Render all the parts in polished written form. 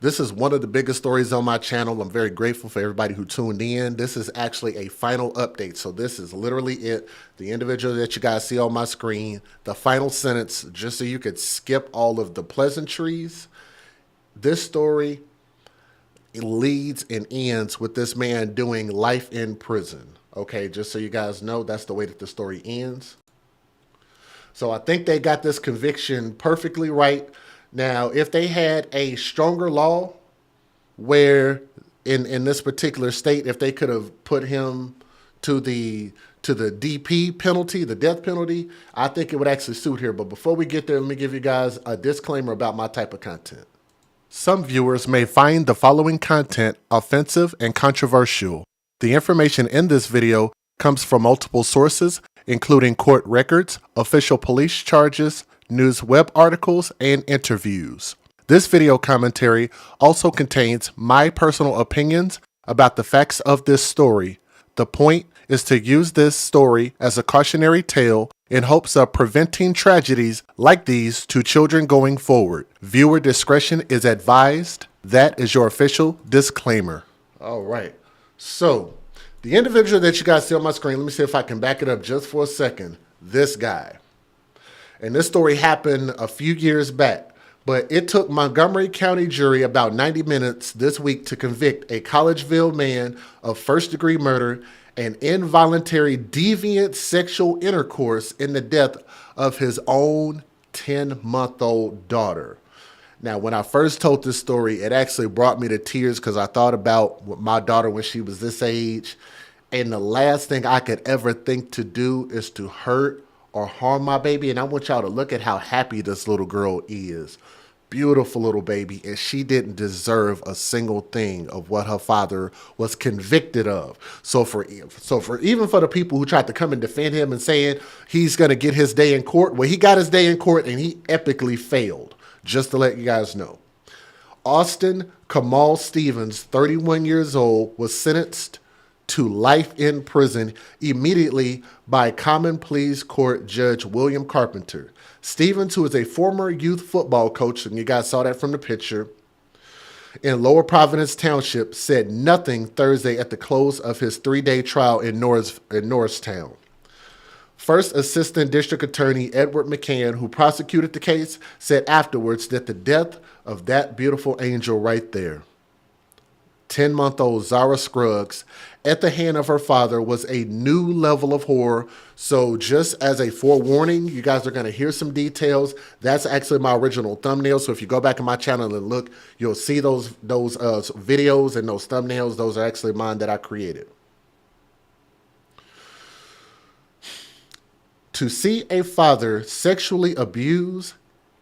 This is one of the biggest stories on my channel. I'm very grateful for everybody who tuned in. This is actually a final update. So this is literally it. The individual that you guys see on my screen, the final sentence, just so you could skip all of the pleasantries. This story leads and ends with this man doing life in prison. Okay, just so you guys know, that's the way that the story ends. So I think they got this conviction perfectly right. Now, if they had a stronger law where in this particular state, if they could have put him to the DP penalty, the death penalty, I think it would actually suit here. But before we get there, let me give you guys a disclaimer about my type of content. Some viewers may find the following content offensive and controversial. The information in this video comes from multiple sources, including court records, official police charges, news web articles, and interviews. This video commentary also contains my personal opinions about the facts of this story. The point is to use this story as a cautionary tale in hopes of preventing tragedies like these to children going forward. Viewer discretion is advised. That is your official disclaimer. All right. So, the individual that you guys see on my screen, let me see if I can back it up just for a second. This guy. And this story happened a few years back, but it took Montgomery County jury about 90 minutes this week to convict a Collegeville man of first-degree murder and involuntary deviant sexual intercourse in the death of his own 10-month-old daughter. Now, when I first told this story, it actually brought me to tears because I thought about my daughter when she was this age, and the last thing I could ever think to do is to hurt or harm my baby. And I want y'all to look at how happy this little girl is. Beautiful little baby, and she didn't deserve a single thing of what her father was convicted of. So for even for the people who tried to come and defend him and saying he's going to get his day in court, well, he got his day in court and he epically failed. Just to let you guys know. Austin Kamal Stevens, 31 years old, was sentenced to life in prison immediately by Common Pleas Court Judge William Carpenter. Stevens, who is a former youth football coach, and you guys saw that from the picture, in Lower Providence Township, said nothing Thursday at the close of his 3-day trial in Norristown. First Assistant District Attorney Edward McCann, who prosecuted the case, said afterwards that the death of that beautiful angel right there, 10-month-old Zara Scruggs, at the hand of her father was a new level of horror. So just as a forewarning, you guys are going to hear some details. That's actually my original thumbnail. So if you go back in my channel and look, you'll see those videos and those thumbnails. Those are actually mine that I created. To see a father sexually abuse,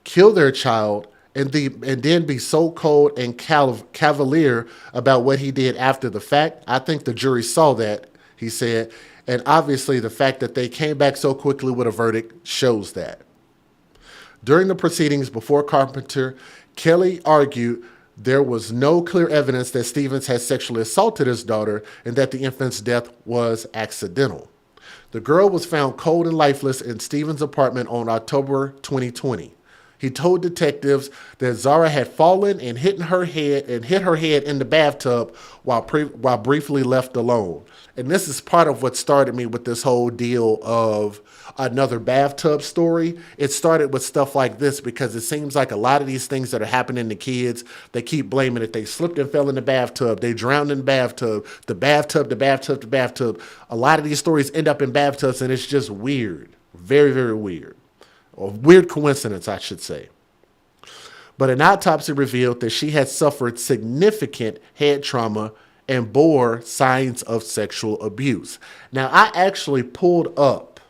kill their child, and then be so cold and cavalier about what he did after the fact, I think the jury saw that, he said. And obviously the fact that they came back so quickly with a verdict shows that. During the proceedings before Carpenter, Kelly argued there was no clear evidence that Stevens had sexually assaulted his daughter and that the infant's death was accidental. The girl was found cold and lifeless in Stevens' apartment on October 2020. He told detectives that Zara had fallen and hit her head in the bathtub while briefly left alone. And this is part of what started me with this whole deal of another bathtub story. It started with stuff like this because it seems like a lot of these things that are happening to kids, they keep blaming it. They slipped and fell in the bathtub. They drowned in the bathtub. The bathtub, the bathtub, the bathtub. A lot of these stories end up in bathtubs, and it's just weird. Very, very weird. Or weird coincidence, I should say. But an autopsy revealed that she had suffered significant head trauma and bore signs of sexual abuse. Now, I actually pulled up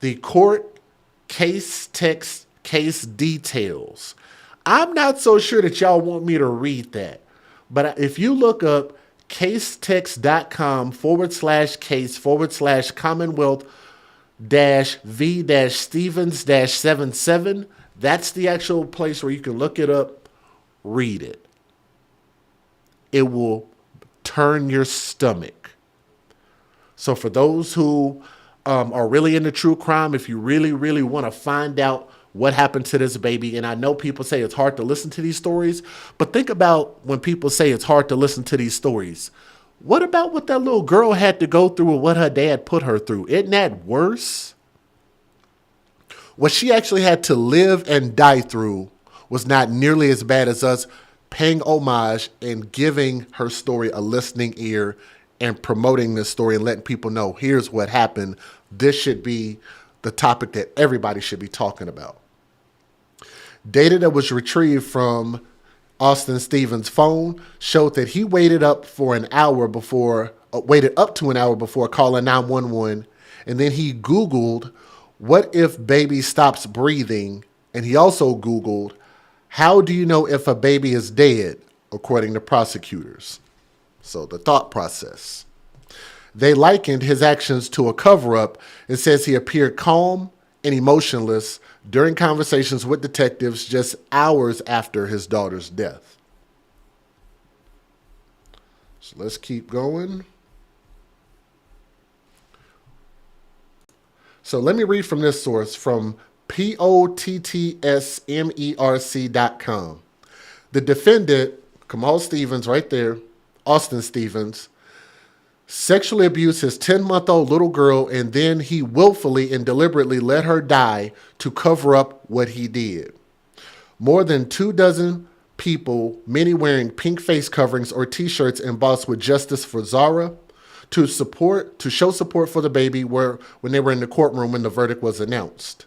the court case text, case details. I'm not so sure that y'all want me to read that. But if you look up casetext.com/case/Commonwealth V-Stevens-77. That's the actual place where you can look it up, read it. It will turn your stomach. So for those who are really into true crime, if you really, really want to find out what happened to this baby. And I know people say it's hard to listen to these stories, but think about when people say it's hard to listen to these stories. What about what that little girl had to go through and what her dad put her through? Isn't that worse? What she actually had to live and die through was not nearly as bad as us paying homage and giving her story a listening ear and promoting this story and letting people know here's what happened. This should be the topic that everybody should be talking about. Data that was retrieved from Austin Stevens' phone showed that he waited up to an hour before calling 911, and then he Googled, what if baby stops breathing? And he also Googled, how do you know if a baby is dead, according to prosecutors? So the thought process. They likened his actions to a cover-up and says he appeared calm and emotionless during conversations with detectives just hours after his daughter's death. So let's keep going. So let me read from this source, from POTTSMERC.com. The defendant, Kamal Stevens, right there, Austin Stevens, sexually abused his 10-month-old little girl, and then he willfully and deliberately let her die to cover up what he did. More than 24 people, many wearing pink face coverings or t-shirts embossed with "Justice for Zara," to show support for the baby when they were in the courtroom when the verdict was announced.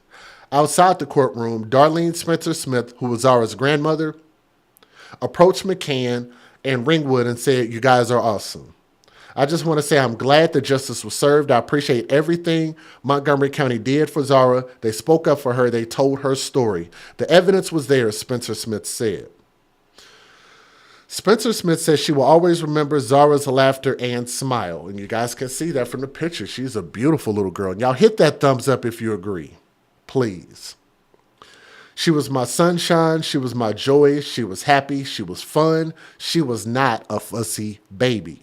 Outside the courtroom, Darlene Spencer Smith, who was Zara's grandmother, approached McCann and Ringwood and said, "You guys are awesome. I just want to say I'm glad that justice was served. I appreciate everything Montgomery County did for Zara. They spoke up for her. They told her story. The evidence was there," Spencer Smith said. Spencer Smith says she will always remember Zara's laughter and smile. And you guys can see that from the picture. She's a beautiful little girl. And y'all hit that thumbs up if you agree. Please. "She was my sunshine. She was my joy. She was happy. She was fun. She was not a fussy baby.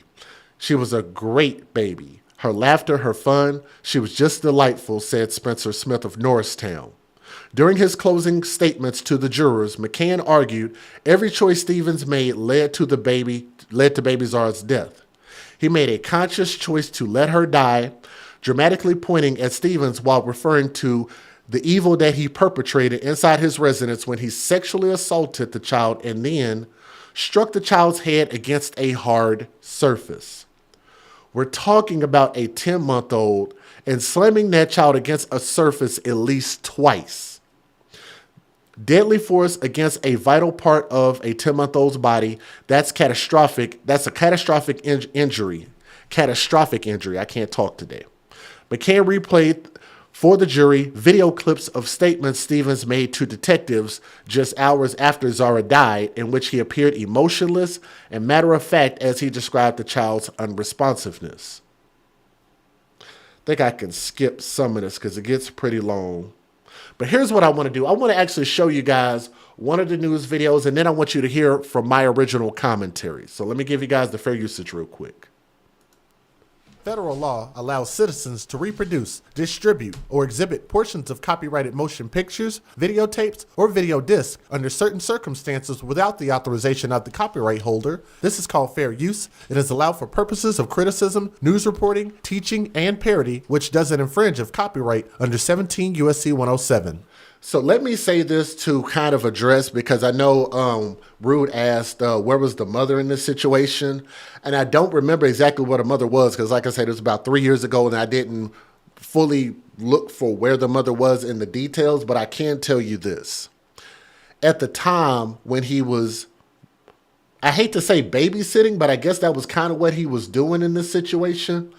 She was a great baby. Her laughter, her fun, she was just delightful," said Spencer Smith of Norristown. During his closing statements to the jurors, McCann argued every choice Stevens made led to baby Zara's death. He made a conscious choice to let her die, dramatically pointing at Stevens while referring to the evil that he perpetrated inside his residence when he sexually assaulted the child and then struck the child's head against a hard surface. We're talking about a 10-month-old and slamming that child against a surface at least twice. Deadly force against a vital part of a 10-month-old's body, that's catastrophic. That's a catastrophic injury. Catastrophic injury. I can't talk today. McCann replayed for the jury video clips of statements Stevens made to detectives just hours after Zara died, in which he appeared emotionless and matter-of-fact as he described the child's unresponsiveness. I think I can skip some of this because it gets pretty long. But here's what I want to do. I want to actually show you guys one of the news videos, and then I want you to hear from my original commentary. So let me give you guys the fair usage real quick. Federal law allows citizens to reproduce, distribute, or exhibit portions of copyrighted motion pictures, videotapes, or video discs under certain circumstances without the authorization of the copyright holder. This is called fair use. It is allowed for purposes of criticism, news reporting, teaching, and parody, which doesn't infringe of copyright under 17 U.S.C. 107. So let me say this to kind of address, because I know Rude asked where was the mother in this situation, and I don't remember exactly what a mother was because, like I said, it was about 3 years ago, and I didn't fully look for where the mother was in the details, but I can tell you this. At the time when he was, I hate to say babysitting, but I guess that was kind of what he was doing in this situation.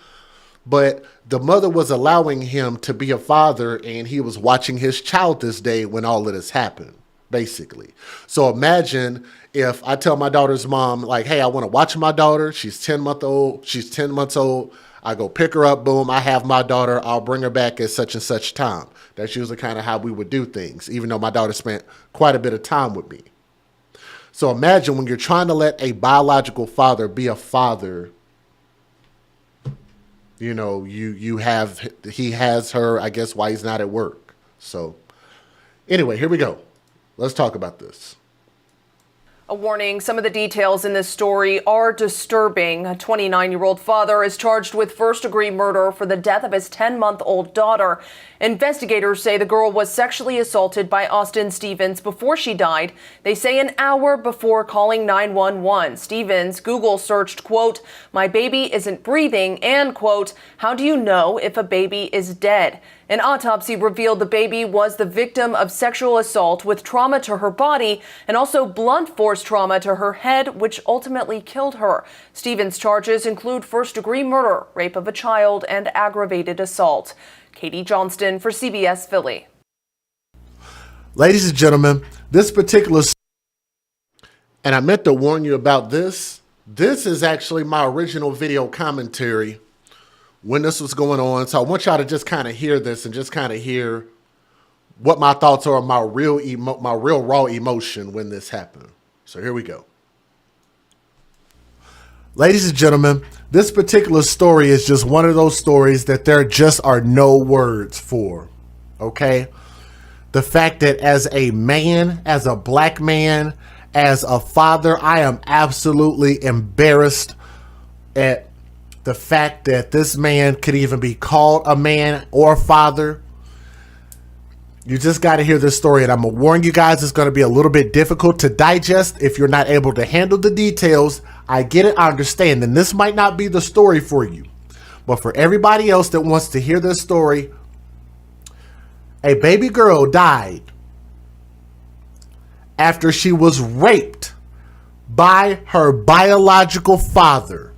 But the mother was allowing him to be a father, and he was watching his child this day when all of this happened, basically. So imagine if I tell my daughter's mom, like, hey, I want to watch my daughter. She's 10 months old. I go pick her up. Boom. I have my daughter. I'll bring her back at such and such time. That's usually kind of how we would do things, even though my daughter spent quite a bit of time with me. So imagine when you're trying to let a biological father be a father. You know, he has her, I guess, while he's not at work. So Anyway, here we go. Let's talk about this. A warning, some of the details in this story are disturbing. A 29-year-old father is charged with first-degree murder for the death of his 10-month-old daughter. Investigators say the girl was sexually assaulted by Austin Stevens before she died. They say an hour before calling 911. Stevens Google searched, quote, "My baby isn't breathing," and, quote, "How do you know if a baby is dead?" An autopsy revealed the baby was the victim of sexual assault with trauma to her body and also blunt force trauma to her head, which ultimately killed her. Stevens' charges include first-degree murder, rape of a child, and aggravated assault. Katie Johnston for CBS Philly. Ladies and gentlemen, this particular, and I meant to warn you about this. This is actually my original video commentary when this was going on. So I want y'all to just kind of hear this and just kind of hear what my thoughts are on my real raw emotion when this happened. So here we go. Ladies and gentlemen, this particular story is just one of those stories that there just are no words for, okay? The fact that as a man, as a black man, as a father, I am absolutely embarrassed at the fact that this man could even be called a man or a father. You just got to hear this story, and I'm going to warn you guys, it's going to be a little bit difficult to digest if you're not able to handle the details. I get it, I understand, and this might not be the story for you. But for everybody else that wants to hear this story, a baby girl died after she was raped by her biological father.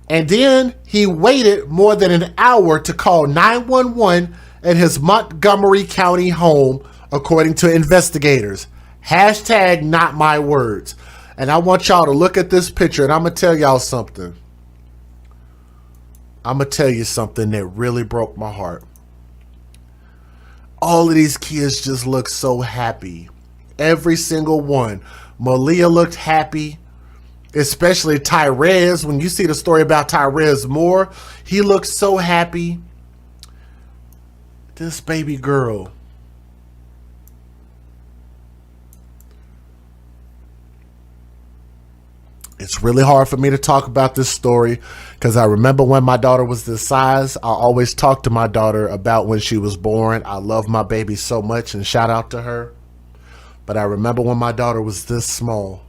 And then he waited more than an hour to call 911 at his Montgomery County home, according to investigators. Hashtag not my words. And I want y'all to look at this picture, and I'm going to tell y'all something. I'm going to tell you something that really broke my heart. All of these kids just look so happy. Every single one. Malia looked happy. Especially Tyrez. When you see the story about Tyrez Moore, he looks so happy. This baby girl. It's really hard for me to talk about this story because I remember when my daughter was this size. I always talk to my daughter about when she was born. I love my baby so much, and shout out to her. But I remember when my daughter was this small.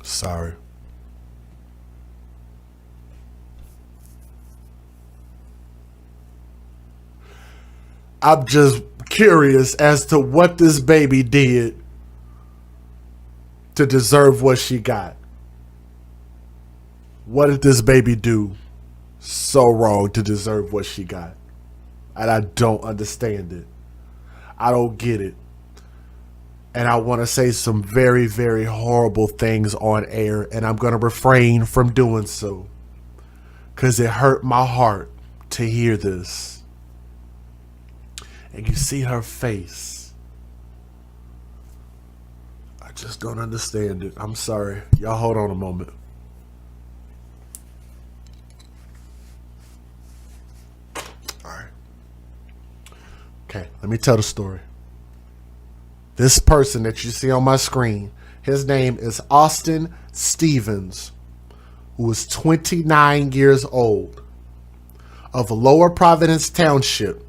Sorry. I'm just curious as to what this baby did to deserve what she got. What did this baby do so wrong to deserve what she got? And I don't understand it. I don't get it. And I want to say some very, very horrible things on air, and I'm going to refrain from doing so because it hurt my heart to hear this. And you see her face. I just don't understand it. I'm sorry. Y'all hold on a moment. All right. Okay, let me tell the story. This person that you see on my screen, his name is Austin Stevens, who is 29 years old, of Lower Providence Township.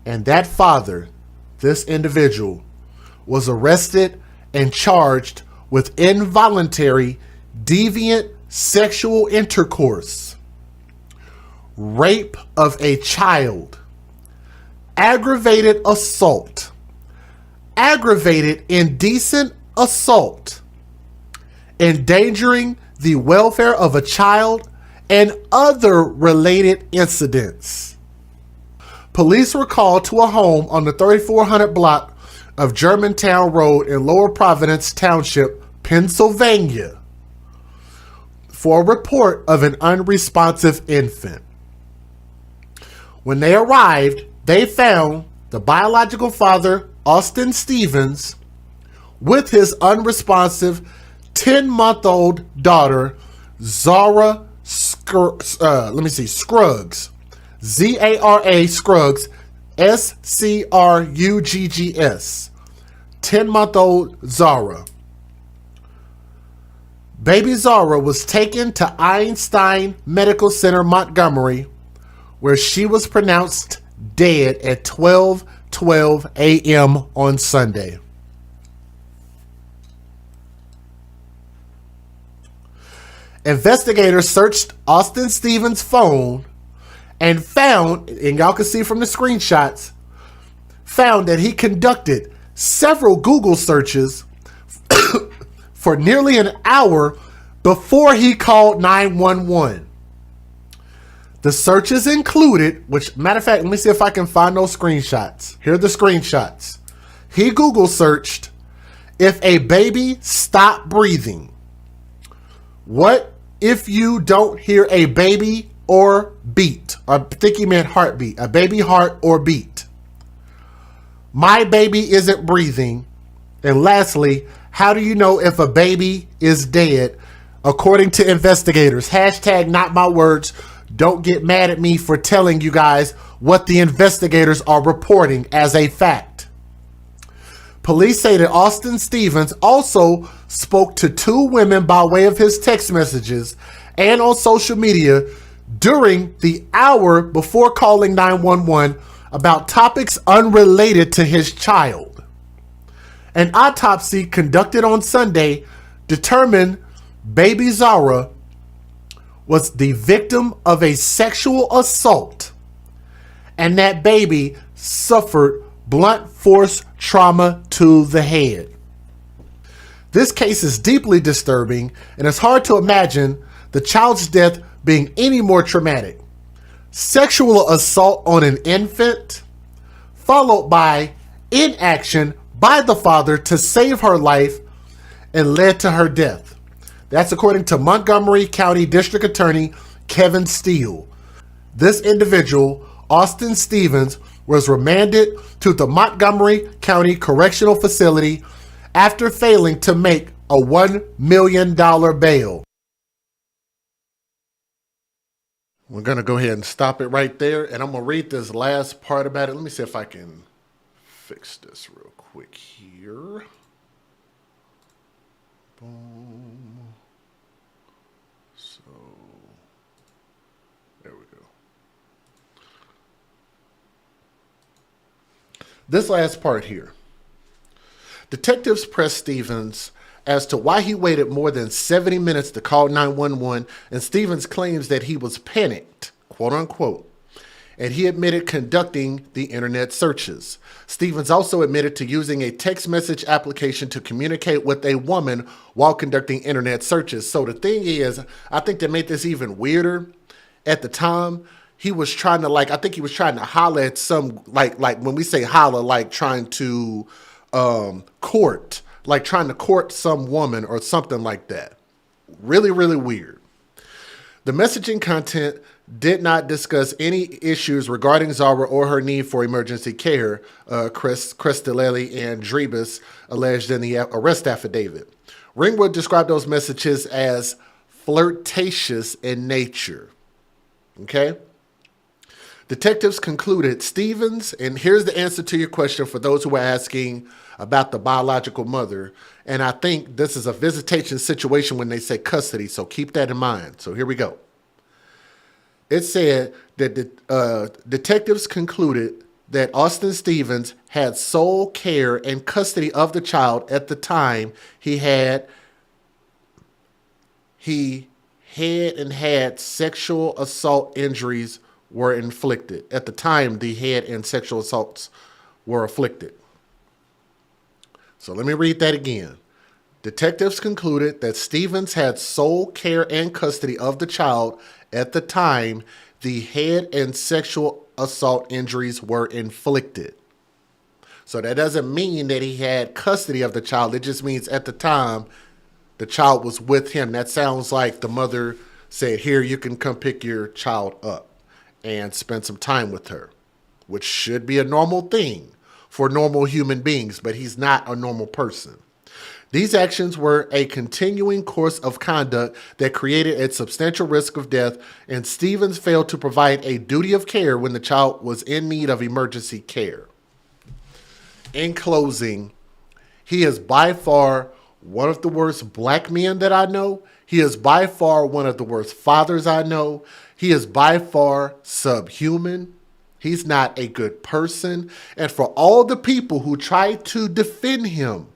And that father, this individual, was arrested and charged with involuntary deviant sexual intercourse, rape of a child, aggravated assault, aggravated indecent assault, endangering the welfare of a child, and other related incidents. Police were called to a home on the 3400 block of Germantown Road in Lower Providence Township, Pennsylvania, for a report of an unresponsive infant. When they arrived, they found the biological father, Austin Stevens, with his unresponsive 10-month-old daughter, Zara Scruggs. Z-A-R-A Scruggs, S-C-R-U-G-G-S. 10-month-old Zara. Baby Zara was taken to Einstein Medical Center, Montgomery, where she was pronounced dead at 12:12 a.m. on Sunday. Investigators searched Austin Stevens' phone and found, and y'all can see from the screenshots, found that he conducted several Google searches for nearly an hour before he called 911. The searches included, which, matter of fact, let me see if I can find those screenshots. Here are the screenshots. He Google searched, if a baby stopped breathing. What if you don't hear a baby or beat? I think he meant heartbeat. A baby heart or beat. My baby isn't breathing. And lastly, how do you know if a baby is dead? According to investigators. Hashtag not my words. Don't get mad at me for telling you guys what the investigators are reporting as a fact. Police say that Austin Stevens also spoke to two women by way of his text messages and on social media during the hour before calling 911 about topics unrelated to his child. An autopsy conducted on Sunday determined baby Zara was the victim of a sexual assault, and that baby suffered blunt force trauma to the head. This case is deeply disturbing, and it's hard to imagine the child's death being any more traumatic. Sexual assault on an infant, followed by inaction by the father to save her life, and led to her death. That's according to Montgomery County District Attorney Kevin Steele. This individual, Austin Stevens, was remanded to the Montgomery County Correctional Facility after failing to make a $1 million bail. We're going to go ahead and stop it right there, and I'm going to read this last part about it. Let me see if I can fix this real quick here. Boom. So, there we go. This last part here. Detectives pressed Stevens as to why he waited more than 70 minutes to call 911, and Stevens claims that he was panicked, quote unquote, and he admitted conducting the internet searches. Stevens also admitted to using a text message application to communicate with a woman while conducting internet searches. So the thing is, I think that made this even weirder. At the time, he was trying to I think he was trying to holler at some, like when we say holler, like trying to court, like trying to court some woman or something like that. Really, really weird. The messaging content did not discuss any issues regarding Zara or her need for emergency care, Crestelelli and Drebus alleged in the arrest affidavit. Ringwood described those messages as flirtatious in nature. Okay? Detectives concluded Stevens, and here's the answer to your question for those who are asking about the biological mother, and I think this is a visitation situation when they say custody, so keep that in mind. So here we go. It said that the detectives concluded that Austin Stevens had sole care and custody of the child at the time he had sexual assault injuries were inflicted. At the time the head and sexual assaults were afflicted. So let me read that again. Detectives concluded that Stevens had sole care and custody of the child at the time the head and sexual assault injuries were inflicted. So that doesn't mean that he had custody of the child. It just means at the time the child was with him. That sounds like the mother said, here, you can come pick your child up and spend some time with her, which should be a normal thing for normal human beings, but he's not a normal person. These actions were a continuing course of conduct that created a substantial risk of death, and Stevens failed to provide a duty of care when the child was in need of emergency care. In closing, he is by far one of the worst black men that I know. He is by far one of the worst fathers I know. He is by far subhuman. He's not a good person. And for all the people who tried to defend him,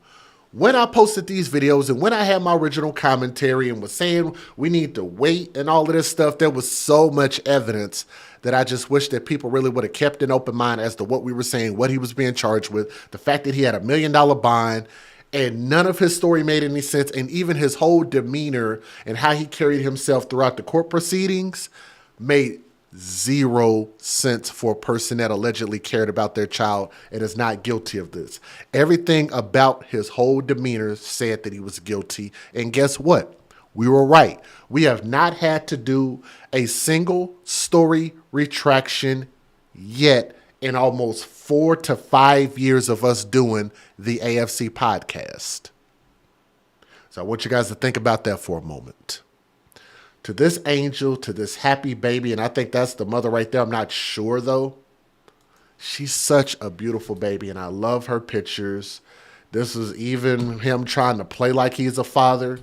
when I posted these videos and when I had my original commentary and was saying we need to wait and all of this stuff, there was so much evidence that I just wish that people really would have kept an open mind as to what we were saying, what he was being charged with, the fact that he had $1 million bond, and none of his story made any sense. And even his whole demeanor and how he carried himself throughout the court proceedings made zero sense for a person that allegedly cared about their child and is not guilty of this. Everything about his whole demeanor said that he was guilty. And guess what? We were right. We have not had to do a single story retraction yet in almost 4 to 5 years of us doing the AFC podcast. So I want you guys to think about that for a moment. To this angel, to this happy baby, and I think that's the mother right there. I'm not sure, though. She's such a beautiful baby, and I love her pictures. This is even him trying to play like he's a father.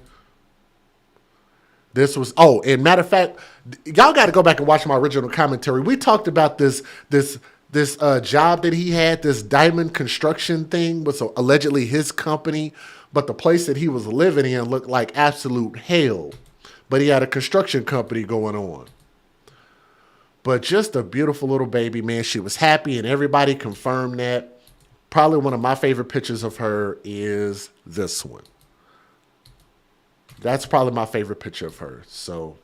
This was, oh, and matter of fact, y'all got to go back and watch my original commentary. We talked about this job that he had, this diamond construction thing was allegedly his company, but the place that he was living in looked like absolute hell. But he had a construction company going on. But just a beautiful little baby, man. She was happy, and everybody confirmed that. Probably one of my favorite pictures of her is this one. That's probably my favorite picture of her. So,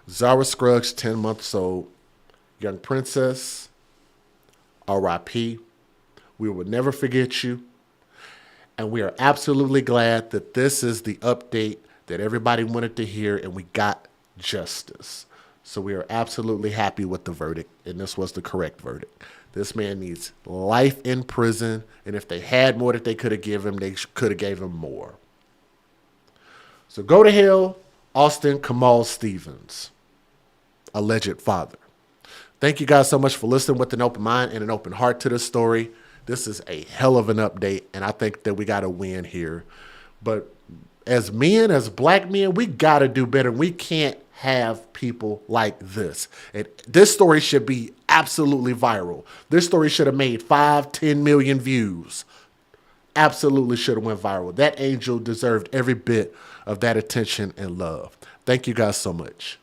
Zara Scruggs, 10 months old, young princess, R.I.P. We will never forget you. And we are absolutely glad that this is the update that everybody wanted to hear, and we got justice. So we are absolutely happy with the verdict, and this was the correct verdict. This man needs life in prison, and if they had more that they could have given him, they could have gave him more. So go to hell, Austin Kamal Stevens, alleged father. Thank you guys so much for listening with an open mind and an open heart to this story. This is a hell of an update, and I think that we got to win here. But as men, as black men, we got to do better. We can't have people like this. And this story should be absolutely viral. This story should have made 5-10 million views. Absolutely should have went viral. That angel deserved every bit of that attention and love. Thank you guys so much.